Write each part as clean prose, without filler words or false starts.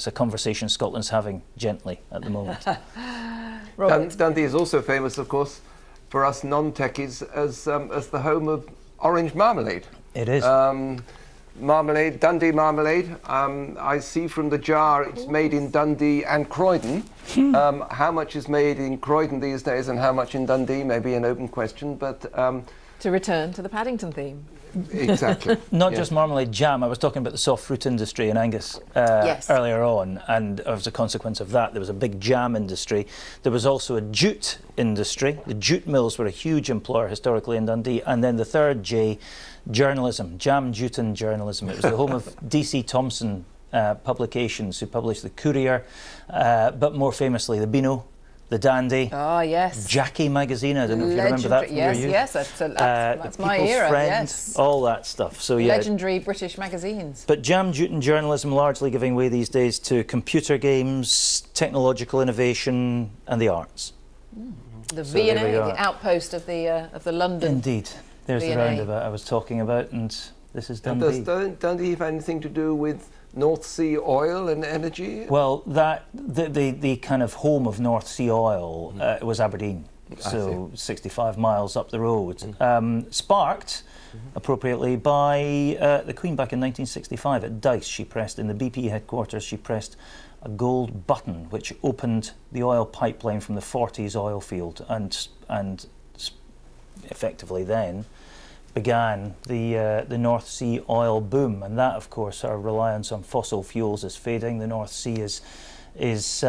that's a conversation Scotland's having gently at the moment. Dundee is also famous, of course, for us non-techies as the home of orange marmalade. It is. Marmalade, Dundee marmalade. I see from the jar it's made in Dundee and Croydon. How much is made in Croydon these days and how much in Dundee may be an open question, but... to return to the Paddington theme. Exactly. Not just marmalade, jam. I was talking about the soft fruit industry in Angus earlier on, and as a consequence of that, there was a big jam industry. There was also a jute industry. The jute mills were a huge employer historically in Dundee. And then the third J, journalism, jam, jute and journalism. It was the home of D.C. Thomson publications, who published the Courier, but more famously the Beano, the Dandy. Oh, yes. Jackie magazine, I don't know if you remember that from your youth. Yes, that's my era, Friend, yes. All that stuff. So yeah. Legendary British magazines. But jam, jute and journalism largely giving way these days to computer games, technological innovation and the arts. The V&A, the outpost of the London. Indeed. There's the roundabout I was talking about, and this is Dundee. And does Dundee have anything to do with North Sea oil and energy? Well, the kind of home of North Sea oil was Aberdeen, so 65 miles up the road. Sparked, appropriately, by the Queen back in 1965 at Dice. She pressed, in the BP headquarters, she pressed a gold button which opened the oil pipeline from the Forties oil field and effectively then began the North Sea oil boom, and that, of course, our reliance on fossil fuels is fading. The North Sea is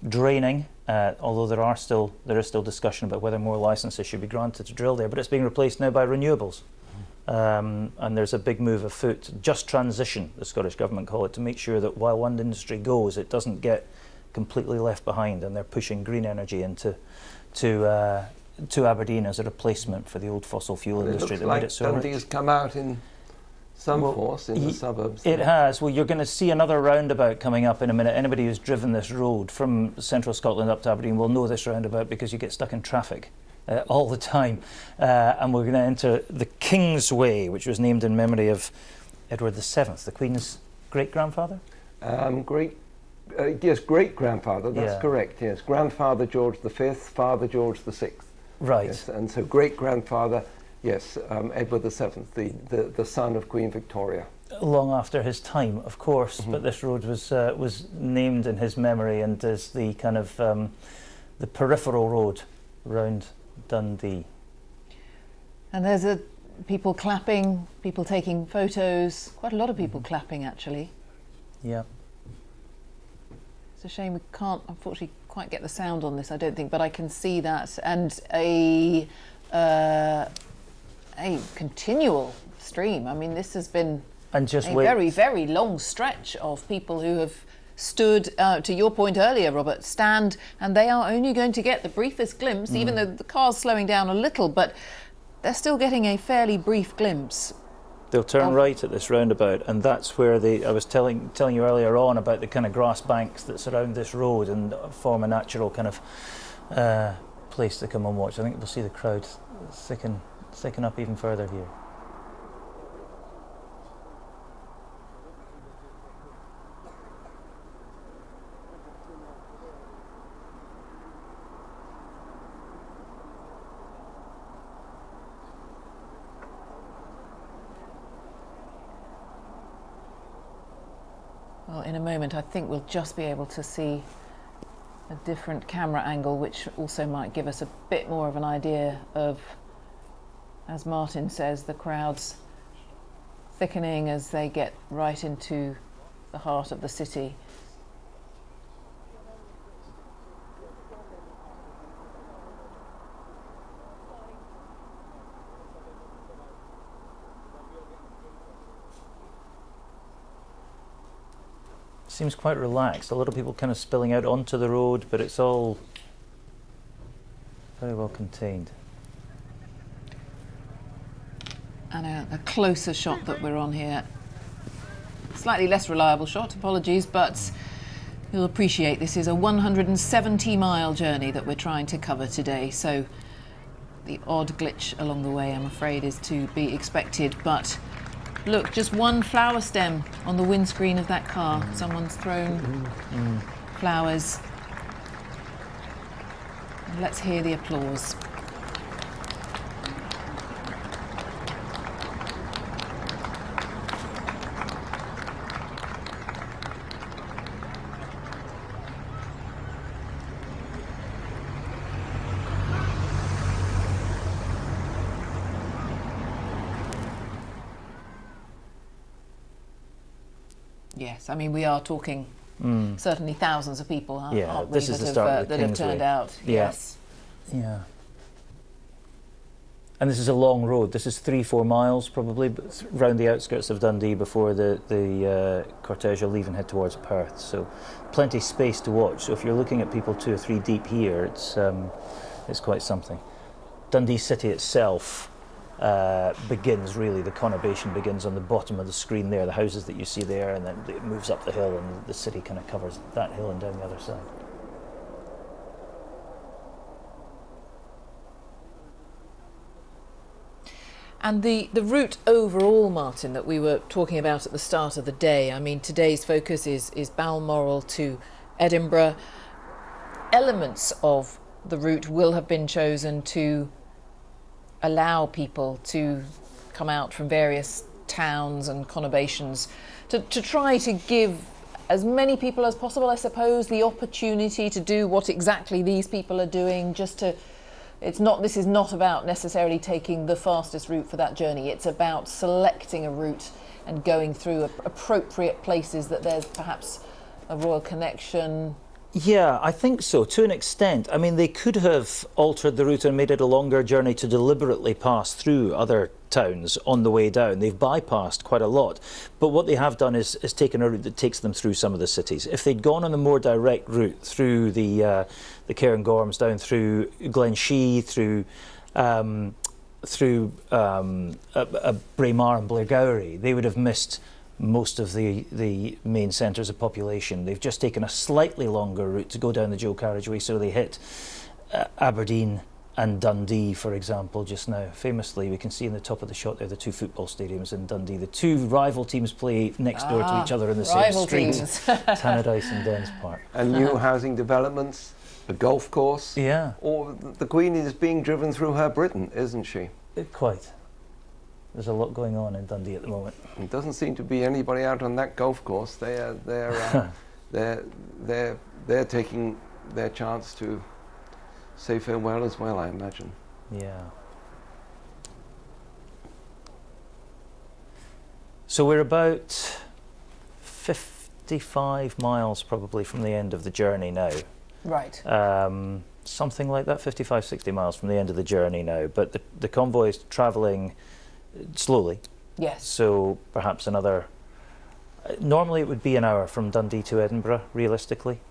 draining, although there is still discussion about whether more licenses should be granted to drill there, but it's being replaced now by renewables. And there's a big move afoot, just transition, the Scottish Government call it, to make sure that while one industry goes, it doesn't get completely left behind, and they're pushing green energy into to Aberdeen as a replacement for the old fossil fuel industry that made it so rich. Dundee has come out in some force in the suburbs. It has. Well, you're going to see another roundabout coming up in a minute. Anybody who's driven this road from central Scotland up to Aberdeen will know this roundabout because you get stuck in traffic all the time. And we're going to enter the Kingsway, which was named in memory of Edward VII, the Queen's great-grandfather? Yes, great-grandfather, that's correct, yes. Grandfather George V, father George VI. Right. Yes, and so great-grandfather, yes, Edward VII, the son of Queen Victoria. Long after his time, of course, but this road was named in his memory and is the kind of the peripheral road round Dundee. And there's people clapping, people taking photos, quite a lot of people clapping actually. Yeah. It's a shame we can't, unfortunately, quite get the sound on this, I don't think, but I can see that, and a continual stream. I mean, this has been very, very long stretch of people who have stood, to your point earlier, Robert, stand, and they are only going to get the briefest glimpse, even though the car's slowing down a little, but they're still getting a fairly brief glimpse. They'll turn right at this roundabout, and that's where I was telling you earlier on about the kind of grass banks that surround this road and form a natural kind of place to come and watch. I think we'll see the crowd thicken up even further here. Well, in a moment, I think we'll just be able to see a different camera angle, which also might give us a bit more of an idea of, as Martin says, the crowds thickening as they get right into the heart of the city. Seems quite relaxed. A lot of people kind of spilling out onto the road, but it's all very well contained. And a closer shot that we're on here. Slightly less reliable shot, apologies, but you'll appreciate this is a 170-mile journey that we're trying to cover today, so the odd glitch along the way, I'm afraid, is to be expected, but Look, just one flower stem on the windscreen of that car. Someone's thrown flowers. And let's hear the applause. Yes, I mean, we are talking certainly thousands of people, aren't we, this is the start of the that have turned out. Yeah. Yes. Yeah. And this is a long road. This is 3-4 miles probably round the outskirts of Dundee before the cortege will leave and head towards Perth. So plenty of space to watch. So if you're looking at people 2 or 3 deep here, it's quite something. Dundee city itself begins, really, the conurbation begins on the bottom of the screen there, the houses that you see there, and then it moves up the hill and the city kind of covers that hill and down the other side. And the route overall, Martin, that we were talking about at the start of the day, I mean, today's focus is Balmoral to Edinburgh. Elements of the route will have been chosen to allow people to come out from various towns and conurbations to try to give as many people as possible, I suppose, the opportunity to do what exactly these people are doing, just to... This is not about necessarily taking the fastest route for that journey. It's about selecting a route and going through appropriate places that there's perhaps a royal connection. Yeah, I think so, to an extent. I mean, they could have altered the route and made it a longer journey to deliberately pass through other towns on the way down. They've bypassed quite a lot. But what they have done is taken a route that takes them through some of the cities. If they'd gone on a more direct route through the Cairngorms, down through Glenshee, through Braemar and Blairgowrie, they would have missed most of the main centres of population. They've just taken a slightly longer route to go down the dual carriageway, so they hit Aberdeen and Dundee, for example, just now. Famously, we can see in the top of the shot there the 2 football stadiums in Dundee. The 2 rival teams play next door to each other in the same street. Tannadice and Dens Park. And new housing developments, a golf course. Yeah. Or the Queen is being driven through her Britain, isn't she? Quite. There's a lot going on in Dundee at the moment. It doesn't seem to be anybody out on that golf course. They're taking their chance to say farewell as well, I imagine. Yeah. So we're about 55 miles probably from the end of the journey now. Right. Something like that, 55, 60 miles from the end of the journey now. But the convoy is travelling slowly. Yes. So perhaps another... Normally it would be an hour from Dundee to Edinburgh, realistically.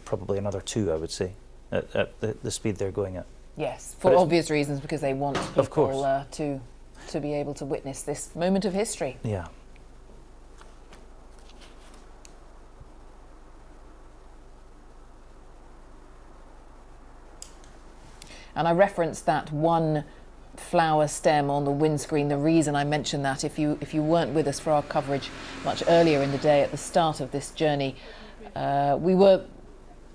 Probably another 2, I would say, at the speed they're going at. Yes, for obvious reasons, because they want people of course. To be able to witness this moment of history. Yeah. And I referenced that one flower stem on the windscreen. The reason I mentioned that, if you weren't with us for our coverage much earlier in the day at the start of this journey, we were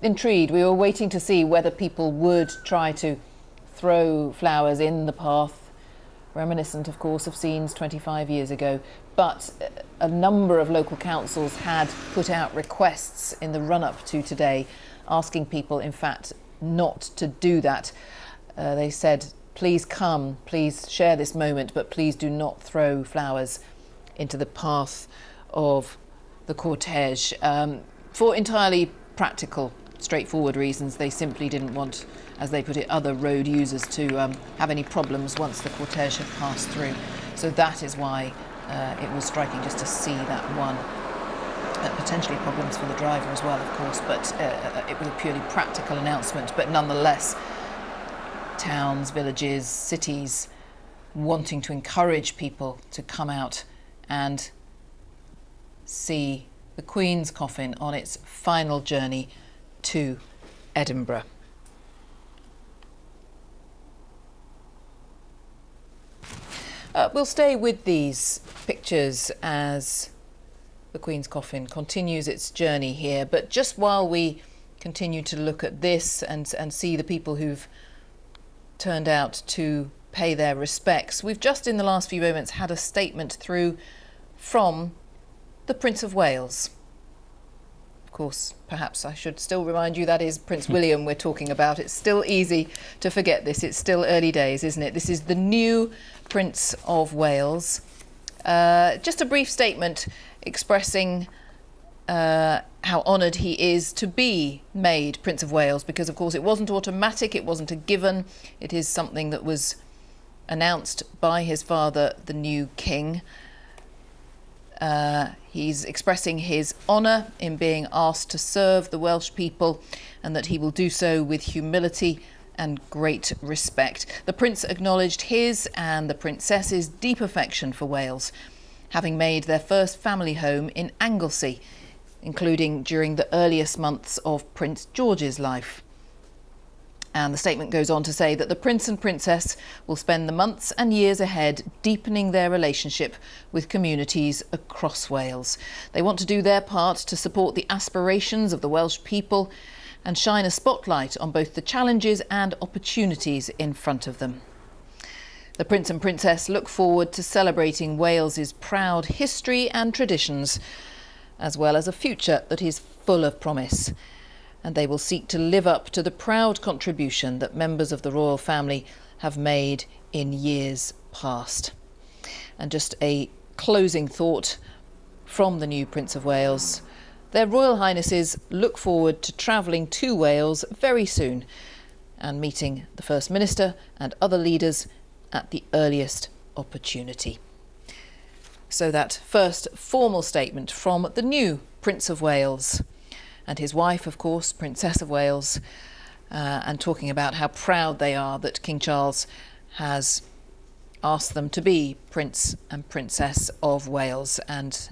intrigued. We were waiting to see whether people would try to throw flowers in the path, reminiscent, of course, of scenes 25 years ago. But a number of local councils had put out requests in the run-up to today, asking people, in fact, not to do that. They said, please come, please share this moment, but please do not throw flowers into the path of the cortege. For entirely practical, straightforward reasons. They simply didn't want, as they put it, other road users to have any problems once the cortege had passed through. So that is why it was striking just to see that one. Potentially problems for the driver as well, of course, but it was a purely practical announcement. But nonetheless, towns, villages, cities wanting to encourage people to come out and see the Queen's coffin on its final journey to Edinburgh. We'll stay with these pictures as the Queen's coffin continues its journey here. But just while we continue to look at this and see the people who've turned out to pay their respects, we've just in the last few moments had a statement through from the Prince of Wales. Of course, perhaps I should still remind you that is Prince William we're talking about. It's still easy to forget this. It's still early days, isn't it? This is the new Prince of Wales. Just a brief statement expressing how honoured he is to be made Prince of Wales, because of course it wasn't automatic, it wasn't a given. It is something that was announced by his father, the new king. He's expressing his honour in being asked to serve the Welsh people, and that he will do so with humility and great respect. The Prince acknowledged his and the Princess's deep affection for Wales, having made their first family home in Anglesey, including during the earliest months of Prince George's life. And the statement goes on to say that the Prince and Princess will spend the months and years ahead deepening their relationship with communities across Wales. They want to do their part to support the aspirations of the Welsh people and shine a spotlight on both the challenges and opportunities in front of them. The Prince and Princess look forward to celebrating Wales's proud history and traditions, as well as a future that is full of promise. And they will seek to live up to the proud contribution that members of the royal family have made in years past. And just a closing thought from the new Prince of Wales. Their Royal Highnesses look forward to travelling to Wales very soon and meeting the First Minister and other leaders at the earliest opportunity. So that first formal statement from the new Prince of Wales and his wife, of course, Princess of Wales, and talking about how proud they are that King Charles has asked them to be Prince and Princess of Wales. And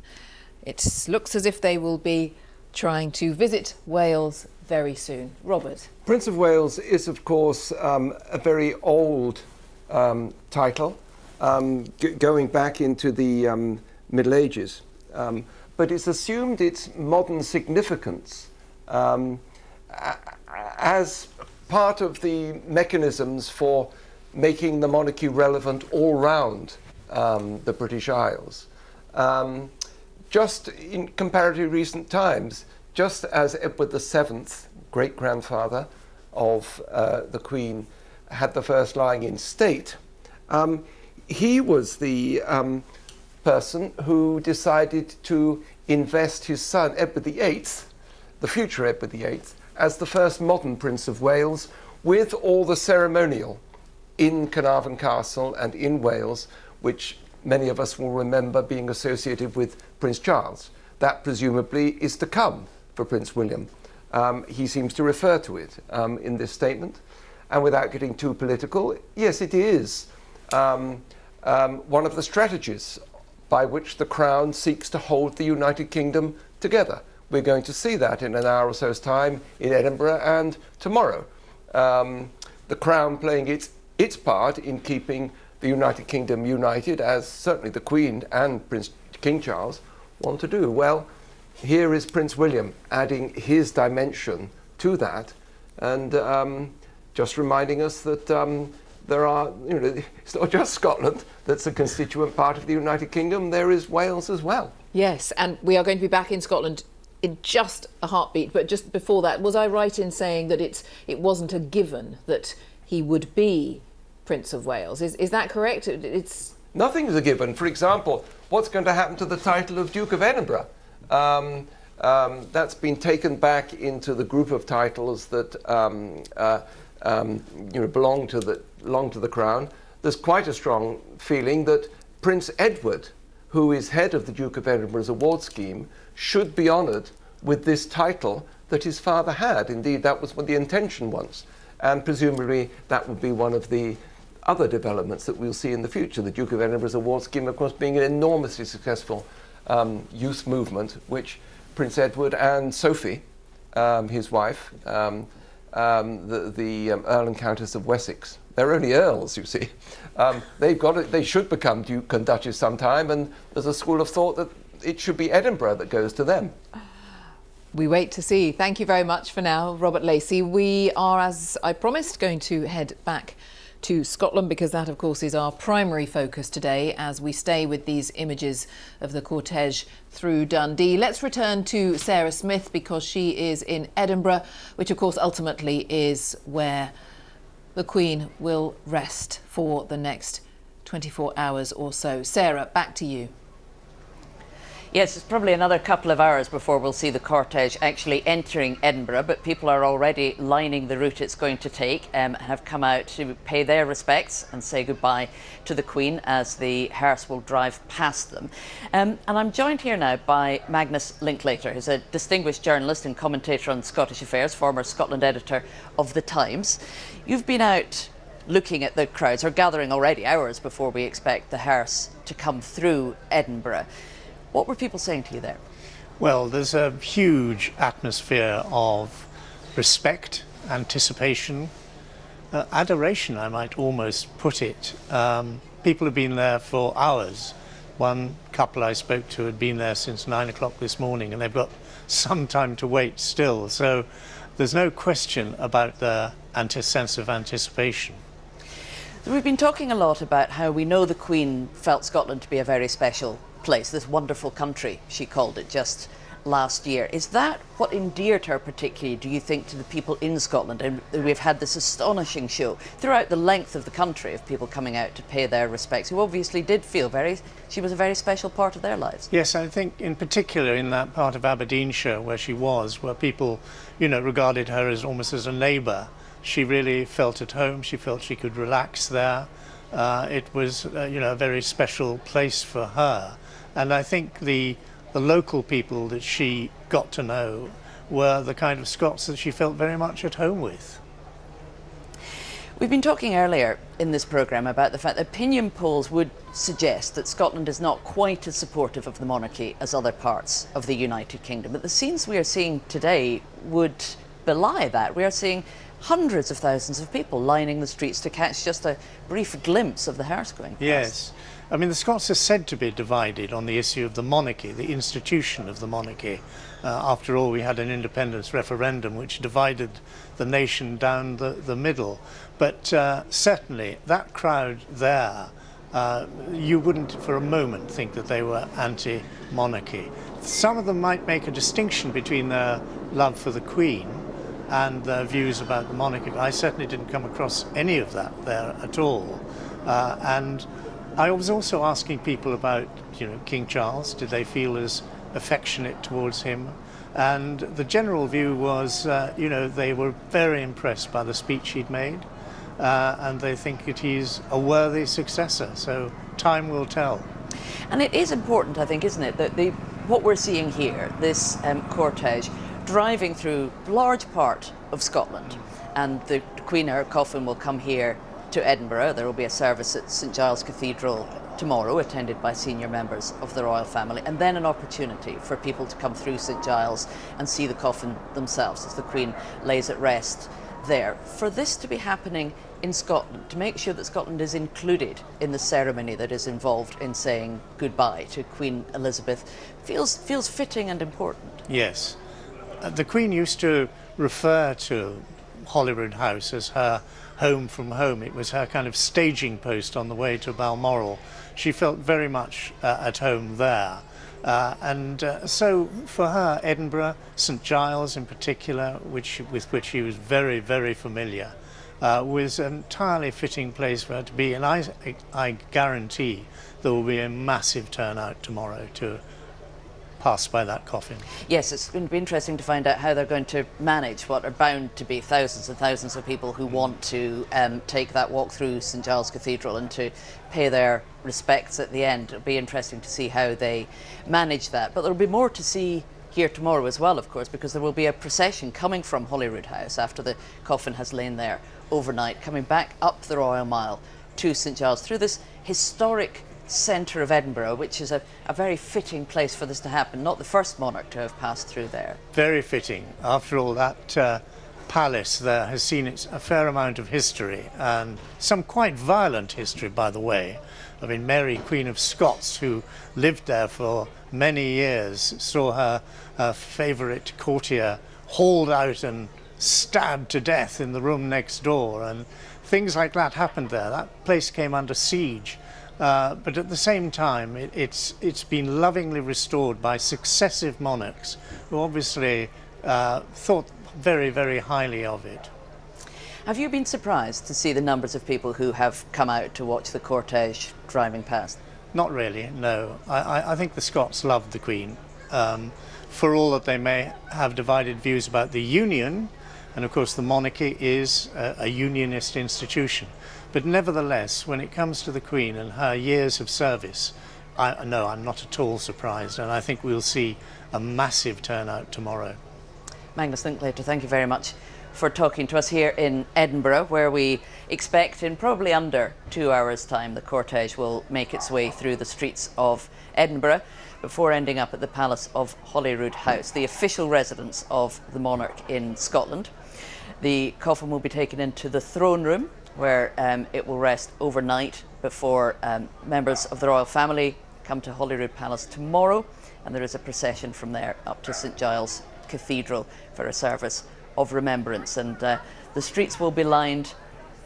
it looks as if they will be trying to visit Wales very soon. Robert. Prince of Wales is, of course, a very old title, going back into the Middle Ages. But it's assumed its modern significance as part of the mechanisms for making the monarchy relevant all round the British Isles. Just in comparatively recent times, just as Edward VII, great-grandfather of the Queen, had the first lying in state, he was the person who decided to invest his son, Edward VIII, the future Edward VIII, as the first modern Prince of Wales, with all the ceremonial in Carnarvon Castle and in Wales, which many of us will remember being associated with Prince Charles. That presumably is to come for Prince William. He seems to refer to it in this statement. And without getting too political, yes, it is one of the strategies by which the Crown seeks to hold the United Kingdom together. We're going to see that in an hour or so's time in Edinburgh and tomorrow. The Crown playing its part in keeping the United Kingdom united, as certainly the Queen and King Charles want to do. Well, here is Prince William adding his dimension to that, and just reminding us that there are, it's not just Scotland that's a constituent part of the United Kingdom, there is Wales as well. Yes, and we are going to be back in Scotland in just a heartbeat, but just before that, was I right in saying that it wasn't a given that he would be Prince of Wales? Is that correct? It's nothing's a given. For example, what's going to happen to the title of Duke of Edinburgh? That's been taken back into the group of titles that belong to the Crown. There's quite a strong feeling that Prince Edward, who is head of the Duke of Edinburgh's award scheme, should be honoured with this title that his father had. Indeed, that was what the intention was. And presumably that would be one of the other developments that we'll see in the future. The Duke of Edinburgh's award scheme, of course, being an enormously successful youth movement, which Prince Edward and Sophie, his wife, the Earl and Countess of Wessex. They're only earls, you see. They should become Duke and Duchess sometime, and there's a school of thought that it should be Edinburgh that goes to them. We wait to see. Thank you very much for now, Robert Lacey. We are, as I promised, going to head back to Scotland, because that, of course, is our primary focus today as we stay with these images of the cortege through Dundee. Let's return to Sarah Smith, because she is in Edinburgh, which, of course, ultimately is where the Queen will rest for the next 24 hours or so. Sarah, back to you. Yes, it's probably another couple of hours before we'll see the cortege actually entering Edinburgh, but people are already lining the route it's going to take, have come out to pay their respects and say goodbye to the Queen as the hearse will drive past them. And I'm joined here now by Magnus Linklater, who's a distinguished journalist and commentator on Scottish affairs, former Scotland editor of The Times. You've been out looking at the crowds, or gathering already hours before we expect the hearse to come through Edinburgh. What were people saying to you there? Well, there's a huge atmosphere of respect, anticipation, adoration, I might almost put it. People have been there for hours. One couple I spoke to had been there since 9 o'clock this morning, and they've got some time to wait still. So there's no question about the sense of anticipation. We've been talking a lot about how we know the Queen felt Scotland to be a very special place, this wonderful country, she called it just last year. Is that what endeared her particularly, do you think, to the people in Scotland? And we've had this astonishing show throughout the length of the country of people coming out to pay their respects, who obviously did feel she was a very special part of their lives. Yes, I think in particular in that part of Aberdeenshire where she was, where people, regarded her as almost as a neighbour, she really felt at home. She felt she could relax there. It was, a very special place for her. And I think the local people that she got to know were the kind of Scots that she felt very much at home with. We've been talking earlier in this programme about the fact that opinion polls would suggest that Scotland is not quite as supportive of the monarchy as other parts of the United Kingdom. But the scenes we are seeing today would belie that. We are seeing hundreds of thousands of people lining the streets to catch just a brief glimpse of the hearse going past. Yes. I mean, the Scots are said to be divided on the issue of the monarchy, the institution of the monarchy. After all, we had an independence referendum which divided the nation down the middle. But certainly that crowd there, you wouldn't for a moment think that they were anti-monarchy. Some of them might make a distinction between their love for the Queen and their views about the monarchy. I certainly didn't come across any of that there at all. And I was also asking people about, King Charles. Did they feel as affectionate towards him? And the general view was, they were very impressed by the speech he'd made, and they think that he's a worthy successor. So time will tell. And it is important, I think, isn't it, that what we're seeing here, this cortege, driving through a large part of Scotland, and the Queen, her coffin will come here to Edinburgh. There will be a service at St Giles Cathedral tomorrow, attended by senior members of the royal family, and then an opportunity for people to come through St Giles and see the coffin themselves as the Queen lays at rest there. For this to be happening in Scotland, to make sure that Scotland is included in the ceremony that is involved in saying goodbye to Queen Elizabeth, feels fitting and important. Yes. The Queen used to refer to Holyrood House as her home from home. It was her kind of staging post on the way to Balmoral. She felt very much at home there. So for her, Edinburgh, St Giles in particular, with which she was very, very familiar, was an entirely fitting place for her to be. And I guarantee there will be a massive turnout tomorrow to pass by that coffin. Yes, it's going to be interesting to find out how they're going to manage what are bound to be thousands and thousands of people who want to take that walk through St Giles Cathedral and to pay their respects at the end. It'll be interesting to see how they manage that. But there'll be more to see here tomorrow as well, of course, because there will be a procession coming from Holyrood House after the coffin has lain there overnight, coming back up the Royal Mile to St Giles through this historic centre of Edinburgh, which is a very fitting place for this to happen. Not the first monarch to have passed through there. Very fitting. After all, that palace there has seen a fair amount of history, and some quite violent history, by the way. I mean, Mary, Queen of Scots, who lived there for many years, saw her favourite courtier hauled out and stabbed to death in the room next door, and things like that happened there. That place came under siege. But at the same time, it's been lovingly restored by successive monarchs who obviously thought very, very highly of it. Have you been surprised to see the numbers of people who have come out to watch the cortege driving past? Not really, no. I think the Scots loved the Queen. For all that they may have divided views about the Union, and of course the monarchy is a unionist institution. But nevertheless, when it comes to the Queen and her years of service, I'm not at all surprised, and I think we'll see a massive turnout tomorrow. Magnus Linklater, thank you very much for talking to us here in Edinburgh, where we expect in probably under 2 hours' time the cortege will make its way through the streets of Edinburgh before ending up at the Palace of Holyrood House, the official residence of the monarch in Scotland. The coffin will be taken into the throne room, where it will rest overnight before members of the royal family come to Holyrood Palace tomorrow, and there is a procession from there up to St Giles Cathedral for a service of remembrance, and the streets will be lined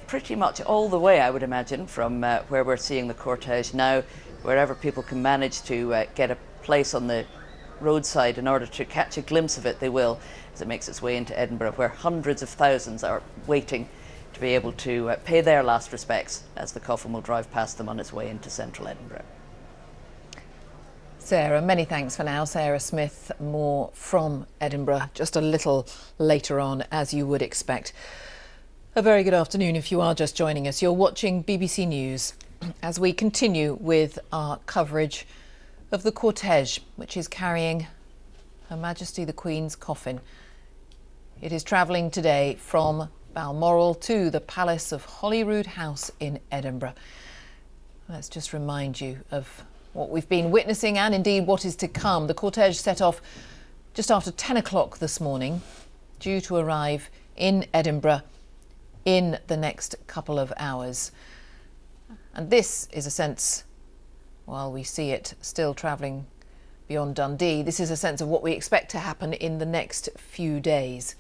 pretty much all the way, I would imagine, from where we're seeing the cortege now. Wherever people can manage to get a place on the roadside in order to catch a glimpse of it, they will, as it makes its way into Edinburgh, where hundreds of thousands are waiting to be able to pay their last respects as the coffin will drive past them on its way into central Edinburgh. Sarah, many thanks for now. Sarah Smith, more from Edinburgh just a little later on, as you would expect. A very good afternoon if you are just joining us. You're watching BBC News as we continue with our coverage of the cortege, which is carrying Her Majesty the Queen's coffin. It is travelling today from Balmoral to the Palace of Holyrood House in Edinburgh. Let's just remind you of what we've been witnessing and indeed what is to come. The cortege set off just after 10 o'clock this morning, due to arrive in Edinburgh in the next couple of hours. And this is a sense, while we see it still travelling beyond Dundee, this is a sense of what we expect to happen in the next few days.